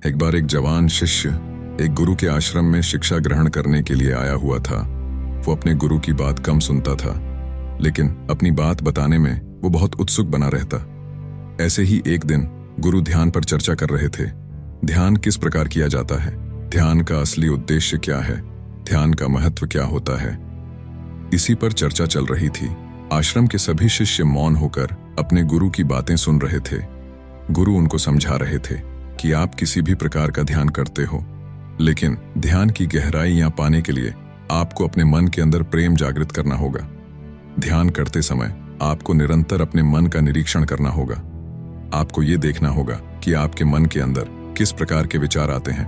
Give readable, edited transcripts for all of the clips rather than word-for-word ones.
एक बार एक जवान शिष्य एक गुरु के आश्रम में शिक्षा ग्रहण करने के लिए आया हुआ था। वो अपने गुरु की बात कम सुनता था, लेकिन अपनी बात बताने में वो बहुत उत्सुक बना रहता। ऐसे ही एक दिन गुरु ध्यान पर चर्चा कर रहे थे। ध्यान किस प्रकार किया जाता है, ध्यान का असली उद्देश्य क्या है, ध्यान का महत्व क्या होता है, इसी पर चर्चा चल रही थी। आश्रम के सभी शिष्य मौन होकर अपने गुरु की बातें सुन रहे थे। गुरु उनको समझा रहे थे कि आप किसी भी प्रकार का ध्यान करते हो, लेकिन ध्यान की गहराइयां पाने के लिए आपको अपने मन के अंदर प्रेम जागृत करना होगा। ध्यान करते समय आपको निरंतर अपने मन का निरीक्षण करना होगा। आपको ये देखना होगा कि आपके मन के अंदर किस प्रकार के विचार आते हैं।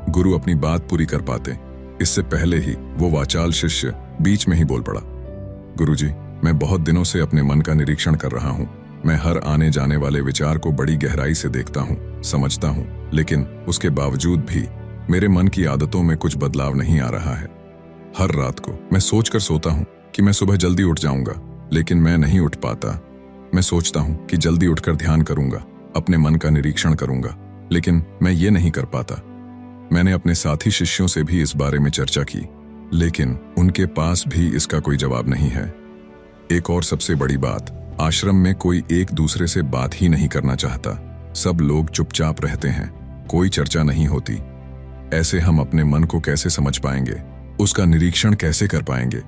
गुरु अपनी बात पूरी कर पाते, इससे पहले ही वो वाचाल शिष्य बीच में ही बोल पड़ा। गुरुजी, मैं बहुत दिनों से अपने मन का निरीक्षण कर रहा हूँ। मैं हर आने जाने वाले विचार को बड़ी गहराई से देखता हूँ, समझता हूँ, लेकिन उसके बावजूद भी मेरे मन की आदतों में कुछ बदलाव नहीं आ रहा है। हर रात को मैं सोचकर सोता हूँ कि मैं सुबह जल्दी उठ जाऊंगा, लेकिन मैं नहीं उठ पाता। मैं सोचता हूँ कि जल्दी उठकर ध्यान करूंगा, अपने मन का निरीक्षण करूंगा, लेकिन मैं ये नहीं कर पाता। मैंने अपने साथी शिष्यों से भी इस बारे में चर्चा की, लेकिन उनके पास भी इसका कोई जवाब नहीं है। एक और सबसे बड़ी बात, आश्रम में कोई एक दूसरे से बात ही नहीं करना चाहता। सब लोग चुपचाप रहते हैं, कोई चर्चा नहीं होती। ऐसे हम अपने मन को कैसे समझ पाएंगे, उसका निरीक्षण कैसे कर पाएंगे?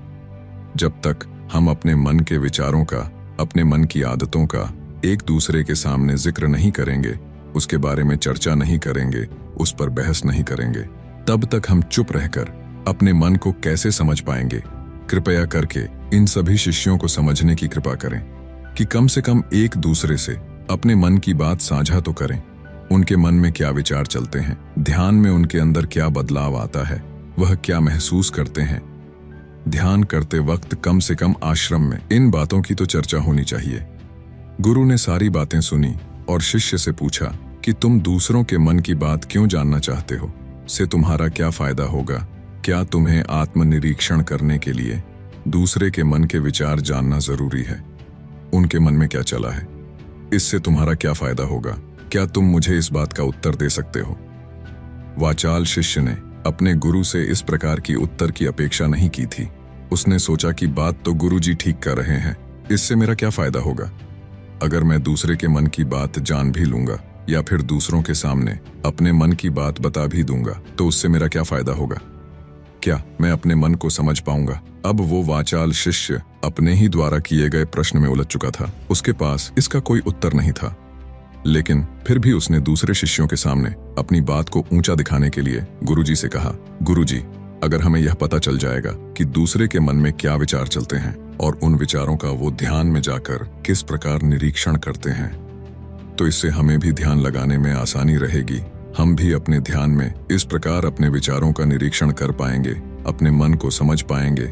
जब तक हम अपने मन के विचारों का, अपने मन की आदतों का एक दूसरे के सामने जिक्र नहीं करेंगे, उसके बारे में चर्चा नहीं करेंगे, उस पर बहस नहीं करेंगे, तब तक हम चुप रहकर अपने मन को कैसे समझ पाएंगे? कृपया करके इन सभी शिष्यों को समझने की कृपा करें कि कम से कम एक दूसरे से अपने मन की बात साझा तो करें। उनके मन में क्या विचार चलते हैं, ध्यान में उनके अंदर क्या बदलाव आता है, वह क्या महसूस करते हैं। ध्यान करते वक्त कम से कम आश्रम में इन बातों की तो चर्चा होनी चाहिए। गुरु ने सारी बातें सुनी और शिष्य से पूछा कि तुम दूसरों के मन की बात क्यों जानना चाहते हो? से तुम्हारा क्या फायदा होगा? क्या तुम्हें आत्मनिरीक्षण करने के लिए दूसरे के मन के विचार जानना जरूरी है? उनके मन में क्या चला है, इससे तुम्हारा क्या फायदा होगा? क्या तुम मुझे इस बात का उत्तर दे सकते हो? वाचाल शिष्य ने अपने गुरु से इस प्रकार की उत्तर की अपेक्षा नहीं की थी। उसने सोचा कि बात तो गुरुजी ठीक कर रहे हैं, इससे मेरा क्या फायदा होगा? अगर मैं दूसरे के मन की बात जान भी लूंगा या फिर दूसरों के सामने अपने मन की बात बता भी दूंगा, तो उससे मेरा क्या फायदा होगा? क्या मैं अपने मन को समझ पाऊंगा? अब वो वाचाल शिष्य अपने ही द्वारा किए गए प्रश्न में उलझ चुका था। उसके पास इसका कोई उत्तर नहीं था, लेकिन फिर भी उसने दूसरे शिष्यों के सामने अपनी बात को ऊंचा दिखाने के लिए गुरुजी से कहा, गुरुजी, अगर हमें यह पता चल जाएगा कि दूसरे के मन में क्या विचार चलते हैं और उन विचारों का वो ध्यान में जाकर किस प्रकार निरीक्षण करते हैं, तो इससे हमें भी ध्यान लगाने में आसानी रहेगी। हम भी अपने ध्यान में इस प्रकार अपने विचारों का निरीक्षण कर पाएंगे, अपने मन को समझ पाएंगे।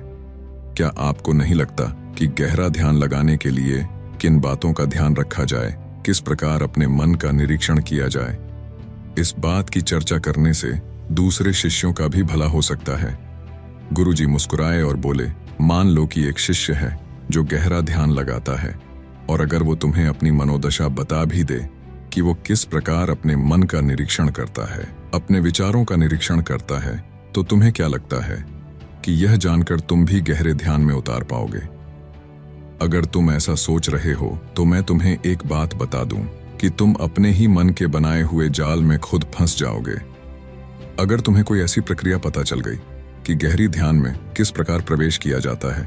क्या आपको नहीं लगता कि गहरा ध्यान लगाने के लिए किन बातों का ध्यान रखा जाए, किस प्रकार अपने मन का निरीक्षण किया जाए? इस बात की चर्चा करने से दूसरे शिष्यों का भी भला हो सकता है। गुरुजी मुस्कुराए और बोले, मान लो कि एक शिष्य है जो गहरा ध्यान लगाता है, और अगर वो तुम्हें अपनी मनोदशा बता भी दे कि वो किस प्रकार अपने मन का निरीक्षण करता है, अपने विचारों का निरीक्षण करता है, तो तुम्हें क्या लगता है कि यह जानकर तुम भी गहरे ध्यान में उतार पाओगे? अगर तुम ऐसा सोच रहे हो तो मैं तुम्हें एक बात बता दूं कि तुम अपने ही मन के बनाए हुए जाल में खुद फंस जाओगे। अगर तुम्हें कोई ऐसी प्रक्रिया पता चल गई कि गहरी ध्यान में किस प्रकार प्रवेश किया जाता है,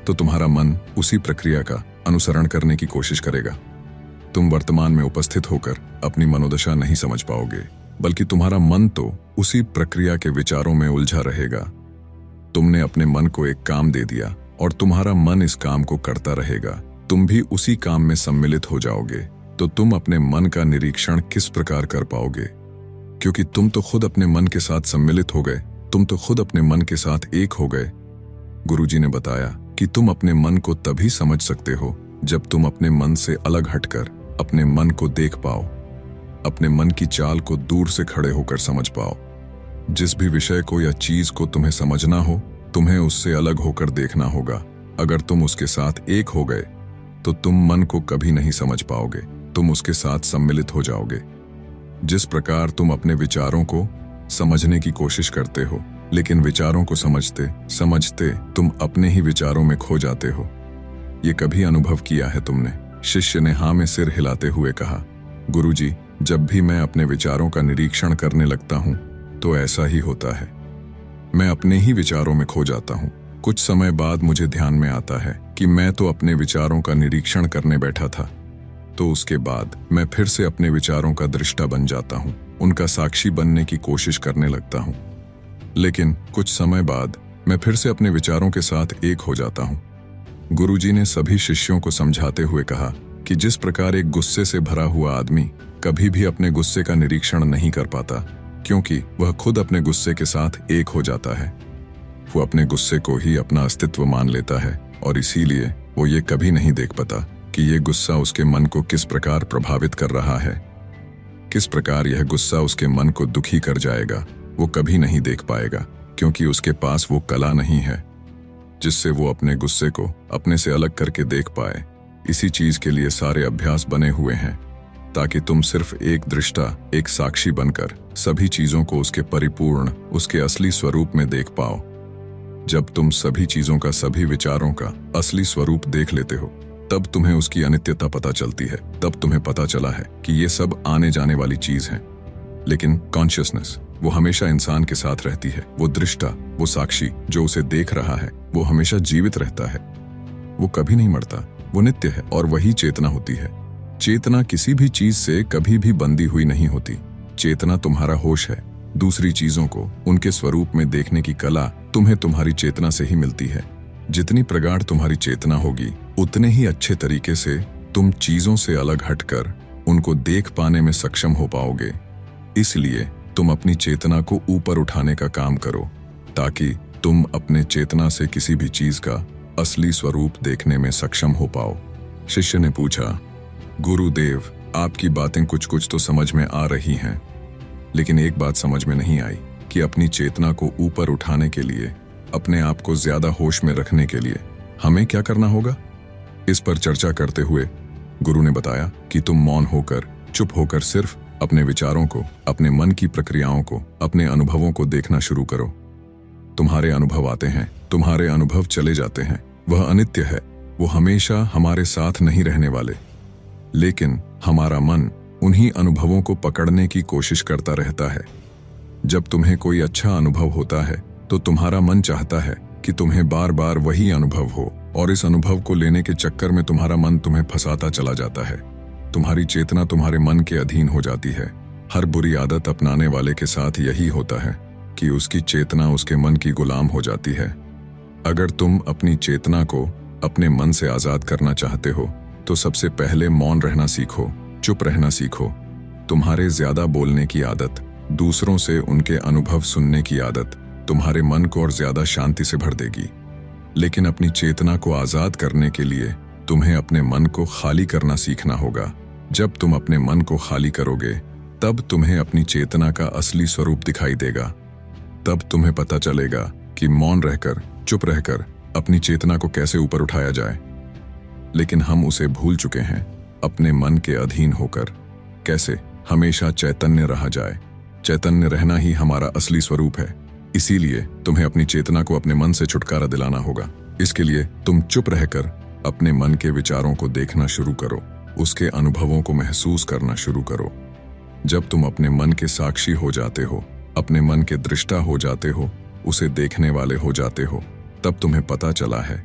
तो तुम्हारा मन उसी प्रक्रिया का अनुसरण करने की कोशिश करेगा। तुम वर्तमान में उपस्थित होकर अपनी मनोदशा नहीं समझ पाओगे, बल्कि तुम्हारा मन तो उसी प्रक्रिया के विचारों में उलझा रहेगा। तुमने अपने मन को एक काम दे दिया और तुम्हारा मन इस काम को करता रहेगा। तुम भी उसी काम में सम्मिलित हो जाओगे, तो तुम अपने मन का निरीक्षण किस प्रकार कर पाओगे? क्योंकि तुम तो खुद अपने मन के साथ सम्मिलित हो गए, तुम तो खुद अपने मन के साथ एक हो गए। गुरुजी ने बताया कि तुम अपने मन को तभी समझ सकते हो जब तुम अपने मन से अलग हटकर अपने मन को देख पाओ, अपने मन की चाल को दूर से खड़े होकर समझ पाओ। जिस भी विषय को या चीज को तुम्हें समझना हो, तुम्हें उससे अलग होकर देखना होगा। अगर तुम उसके साथ एक हो गए तो तुम मन को कभी नहीं समझ पाओगे, तुम उसके साथ सम्मिलित हो जाओगे। जिस प्रकार तुम अपने विचारों को समझने की कोशिश करते हो, लेकिन विचारों को समझते समझते तुम अपने ही विचारों में खो जाते हो। ये कभी अनुभव किया है तुमने? शिष्य ने हाँ में सिर हिलाते हुए कहा, गुरुजी, जब भी मैं अपने विचारों का निरीक्षण करने लगता हूँ तो ऐसा ही होता है। मैं अपने ही विचारों में खो जाता हूँ। कुछ समय बाद मुझे ध्यान में आता है कि मैं तो अपने विचारों का निरीक्षण करने बैठा था। तो उसके बाद मैं फिर से अपने विचारों का दृष्टा बन जाता हूँ, उनका साक्षी बनने की कोशिश करने लगता हूँ। लेकिन कुछ समय बाद मैं फिर से अपने विचारों के साथ एक हो जाता हूँ। गुरुजी ने सभी शिष्यों को समझाते हुए कहा कि जिस प्रकार एक गुस्से से भरा हुआ आदमी कभी भी अपने गुस्से का निरीक्षण नहीं कर पाता, क्योंकि वह खुद अपने गुस्से के साथ एक हो जाता है। वो अपने गुस्से को ही अपना अस्तित्व मान लेता है और इसीलिए वो ये कभी नहीं देख पाता कि ये गुस्सा उसके मन को किस प्रकार प्रभावित कर रहा है। किस प्रकार यह गुस्सा उसके मन को दुखी कर जाएगा वो कभी नहीं देख पाएगा, क्योंकि उसके पास वो कला नहीं है जिससे वो अपने गुस्से को अपने से अलग करके देख पाए। इसी चीज के लिए सारे अभ्यास बने हुए हैं, ताकि तुम सिर्फ एक दृष्टा, एक साक्षी बनकर सभी चीजों को उसके परिपूर्ण, उसके असली स्वरूप में देख पाओ। जब तुम सभी चीजों का, सभी विचारों का असली स्वरूप देख लेते हो, तब तुम्हें उसकी अनित्यता पता चलती है। तब तुम्हें पता चला है कि ये सब आने जाने वाली चीज है, लेकिन कॉन्शियसनेस वो हमेशा इंसान के साथ रहती है। वो दृष्टा, वो साक्षी जो उसे देख रहा है, वो हमेशा जीवित रहता है। वो कभी नहीं मरता, वो नित्य है और वही चेतना होती है। चेतना किसी भी चीज से कभी भी बंधी हुई नहीं होती। चेतना तुम्हारा होश है। दूसरी चीजों को उनके स्वरूप में देखने की कला तुम्हें तुम्हारी चेतना से ही मिलती है। जितनी प्रगाढ़ तुम्हारी चेतना होगी, उतने ही अच्छे तरीके से तुम चीजों से अलग हटकर उनको देख पाने में सक्षम हो पाओगे। इसलिए तुम अपनी चेतना को ऊपर उठाने का काम करो, ताकि तुम अपने चेतना से किसी भी चीज का असली स्वरूप देखने में सक्षम हो पाओ। शिष्य ने पूछा, गुरुदेव, आपकी बातें कुछ कुछ तो समझ में आ रही हैं, लेकिन एक बात समझ में नहीं आई कि अपनी चेतना को ऊपर उठाने के लिए, अपने आप को ज्यादा होश में रखने के लिए हमें क्या करना होगा? इस पर चर्चा करते हुए गुरु ने बताया कि तुम मौन होकर, चुप होकर सिर्फ अपने विचारों को, अपने मन की प्रक्रियाओं को, अपने अनुभवों को देखना शुरू करो। तुम्हारे अनुभव आते हैं, तुम्हारे अनुभव चले जाते हैं। वह अनित्य है, वो हमेशा हमारे साथ नहीं रहने वाले। लेकिन हमारा मन उन्हीं अनुभवों को पकड़ने की कोशिश करता रहता है। जब तुम्हें कोई अच्छा अनुभव होता है तो तुम्हारा मन चाहता है कि तुम्हें बार बार वही अनुभव हो, और इस अनुभव को लेने के चक्कर में तुम्हारा मन तुम्हें फंसाता चला जाता है। तुम्हारी चेतना तुम्हारे मन के अधीन हो जाती है। हर बुरी आदत अपनाने वाले के साथ यही होता है कि उसकी चेतना उसके मन की गुलाम हो जाती है। अगर तुम अपनी चेतना को अपने मन से आजाद करना चाहते हो तो सबसे पहले मौन रहना सीखो, चुप रहना सीखो। तुम्हारे ज्यादा बोलने की आदत, दूसरों से उनके अनुभव सुनने की आदत तुम्हारे मन को और ज्यादा शांति से भर देगी। लेकिन अपनी चेतना को आजाद करने के लिए तुम्हें अपने मन को खाली करना सीखना होगा। जब तुम अपने मन को खाली करोगे, तब तुम्हें अपनी चेतना का असली स्वरूप दिखाई देगा। तब तुम्हें पता चलेगा कि मौन रहकर, चुप रहकर अपनी चेतना को कैसे ऊपर उठाया जाए। लेकिन हम उसे भूल चुके हैं। अपने मन के अधीन होकर कैसे हमेशा चैतन्य रहा जाए। चैतन्य रहना ही हमारा असली स्वरूप है। इसीलिए तुम्हें अपनी चेतना को अपने मन से छुटकारा दिलाना होगा। इसके लिए तुम चुप रहकर अपने मन के विचारों को देखना शुरू करो, उसके अनुभवों को महसूस करना शुरू करो। जब तुम अपने मन के साक्षी हो जाते हो, अपने मन के दृष्टा हो जाते हो, उसे देखने वाले हो जाते हो, तब तुम्हें पता चला है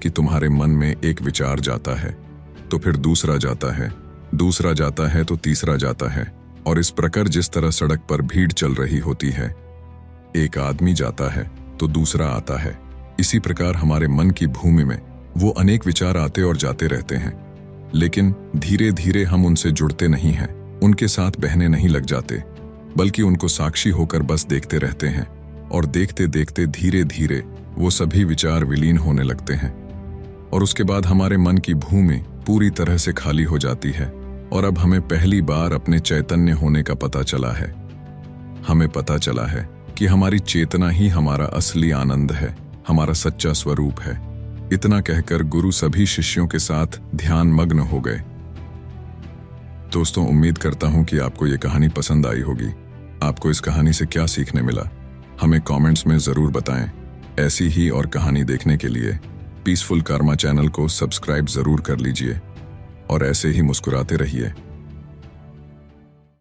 कि तुम्हारे मन में एक विचार जाता है तो फिर दूसरा जाता है, दूसरा जाता है तो तीसरा जाता है, और इस प्रकार जिस तरह सड़क पर भीड़ चल रही होती है, एक आदमी जाता है तो दूसरा आता है, इसी प्रकार हमारे मन की भूमि में वो अनेक विचार आते और जाते रहते हैं। लेकिन धीरे धीरे हम उनसे जुड़ते नहीं हैं, उनके साथ बहने नहीं लग जाते, बल्कि उनको साक्षी होकर बस देखते रहते हैं। और देखते देखते धीरे धीरे वो सभी विचार विलीन होने लगते हैं, और उसके बाद हमारे मन की भूमि पूरी तरह से खाली हो जाती है। और अब हमें पहली बार अपने चैतन्य होने का पता चला है। हमें पता चला है कि हमारी चेतना ही हमारा असली आनंद है, हमारा सच्चा स्वरूप है। इतना कहकर गुरु सभी शिष्यों के साथ ध्यान मग्न हो गए। दोस्तों, उम्मीद करता हूँ कि आपको ये कहानी पसंद आई होगी। आपको इस कहानी से क्या सीखने मिला, हमें कमेंट्स में ज़रूर बताएं। ऐसी ही और कहानी देखने के लिए पीसफुल कर्मा चैनल को सब्सक्राइब ज़रूर कर लीजिए और ऐसे ही मुस्कुराते रहिए।